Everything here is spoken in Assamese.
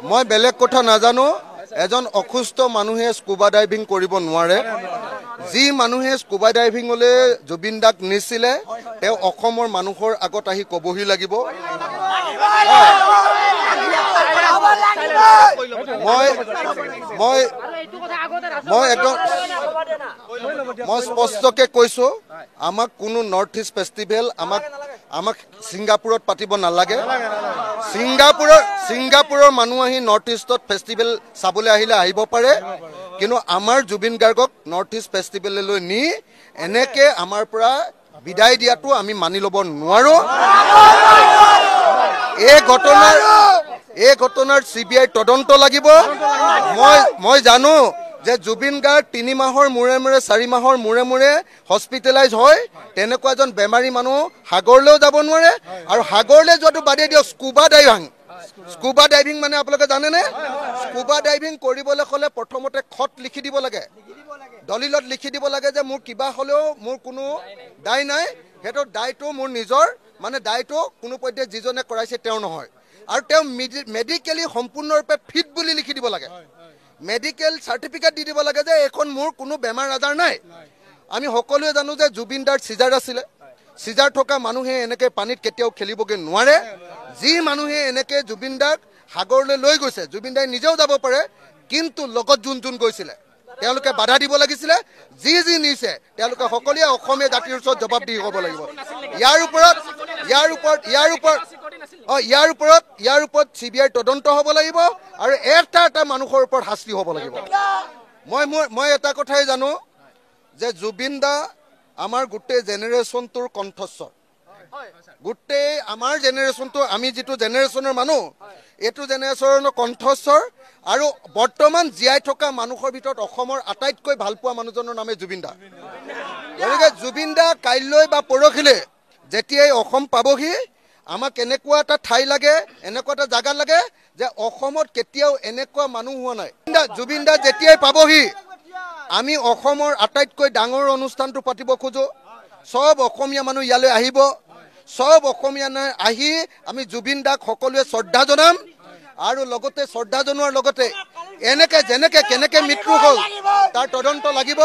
মই বেলেগ কথা নাজানো এজন অসুস্থ মানুহে স্কুবা ডাইভিং কৰিব নোৱাৰে যি মানুহে স্কুবা ডাইভিংলৈ জুবিন দাক নিছিলে তেওঁ অসমৰ মানুহৰ আগত আহি কবহি লাগিব মই স্পষ্টকে কৈছো আমাক কোনো নৰ্থ ইষ্ট ফেষ্টিভেল আমাক সিংগাপুৰত পাতিব নালাগে সিংগাপুৰৰ মানুহ আহি নৰ্থ ইষ্টত ফেষ্টিভেল চাবলৈ আহিলে আহিব পাৰে কিন্তু আমাৰ জুবিন গাৰ্গক নৰ্থ ইষ্ট ফেষ্টিভেললৈ নি এনেকে আমাৰ পৰা বিদায় দিয়াটো আমি মানি ল'ব নোৱাৰো এই ঘটনাৰ CBI তদন্ত লাগিব মই জানো যে জুবিন গাৰ্গ 3 মাহৰ মূৰে মূৰে 4 মাহৰ মূৰে মূৰে হস্পিটেলাইজ হয় তেনেকুৱা এজন বেমাৰী মানুহ সাগৰলৈও যাব নোৱাৰে আৰু সাগৰলৈ যোৱাটো বাদেই দিয়ক স্কুবা ডাইভিং মানে আপোনালোকে জানেনে স্কুবা ডাইভিং কৰিবলৈ হ'লে প্ৰথমতে খত লিখি দিব লাগে দলিলত লিখি দিব লাগে যে মোৰ কিবা হ'লেও মোৰ কোনো দায় নাই হেটো দায়টো মোৰ নিজৰ মানে দায়টো কোনো পধ্যে যিজনে কৰাইছে তেওঁ নহয় আৰু তেওঁ মেডিকেলি সম্পূৰ্ণৰূপে ফিট বুলি লিখি দিব লাগে মেডিকেল সাৰ্টিফিকেট দি দিব লাগে যে এখন মোৰ কোনো বেমাৰ আজাৰ নাই আমি সকলোৱে জানো যে জুবিন দাৰ সিজাৰ আছিল সিজাৰ থকা মানুহে এনেকে পানীত কেতিয়াও খেলিবগে নোৱাৰে যি মানুহে এনেকে জুবিন দাক সাগৰলৈ লৈ গৈছে জুবিন দাই নিজেও যাব পাৰে কিন্তু লগত যোন গৈছিল তেওঁলোকে বাধা দিব লাগিছিল যি নিছে তেওঁলোকে সকলোৱে অসমীয়া জাতিৰ ওচৰত জবাব দি হ'ব লাগিব ইয়াৰ ওপৰত CBI তদন্ত হ'ব লাগিব আৰু এটা মানুহৰ ওপৰত শাস্তি হ'ব লাগিব মই এটা কথাই জানো যে জুবিন দা আমাৰ গোটেই জেনেৰেশ্যনটোৰ কণ্ঠস্বৰ গোটেই আমাৰ জেনেৰেশ্যনটো আমি যেটো জেনেৰেশ্যনৰ মানুহ এটো জেনেৰেশ্যনৰ কণ্ঠস্বৰ আৰু বৰ্তমান জীয়াই থকা মানুহৰ ভিতৰত অসমৰ আটাইতকৈ ভাল পোৱা মানুহজনৰ নামে জুবিন দা গতিকে জুবিন দা কাইলৈ বা পৰখিলে যেতিয়াই অসম পাবহি আমাক এনেকুৱা এটা ঠাই লাগে এনেকুৱা এটা জাগা লাগে যে অসমত কেতিয়াও এনেকুৱা মানুহ হোৱা নাই জুবিন দা যেতিয়াই পাবহি আমি অসমৰ আটাইতকৈ ডাঙৰ অনুষ্ঠানটো পাতিব খোজো সব অসমীয়া মানুহ ইয়ালৈ আহিব সব অসমীয়া আহি আমি জুবিন দাক সকলোৱে শ্ৰদ্ধা জনাম আৰু লগতে শ্ৰদ্ধা জনোৱাৰ লগতে এনেকে যেনেকে কেনেকে মৃত্যু হ'ল তাৰ তদন্ত লাগিব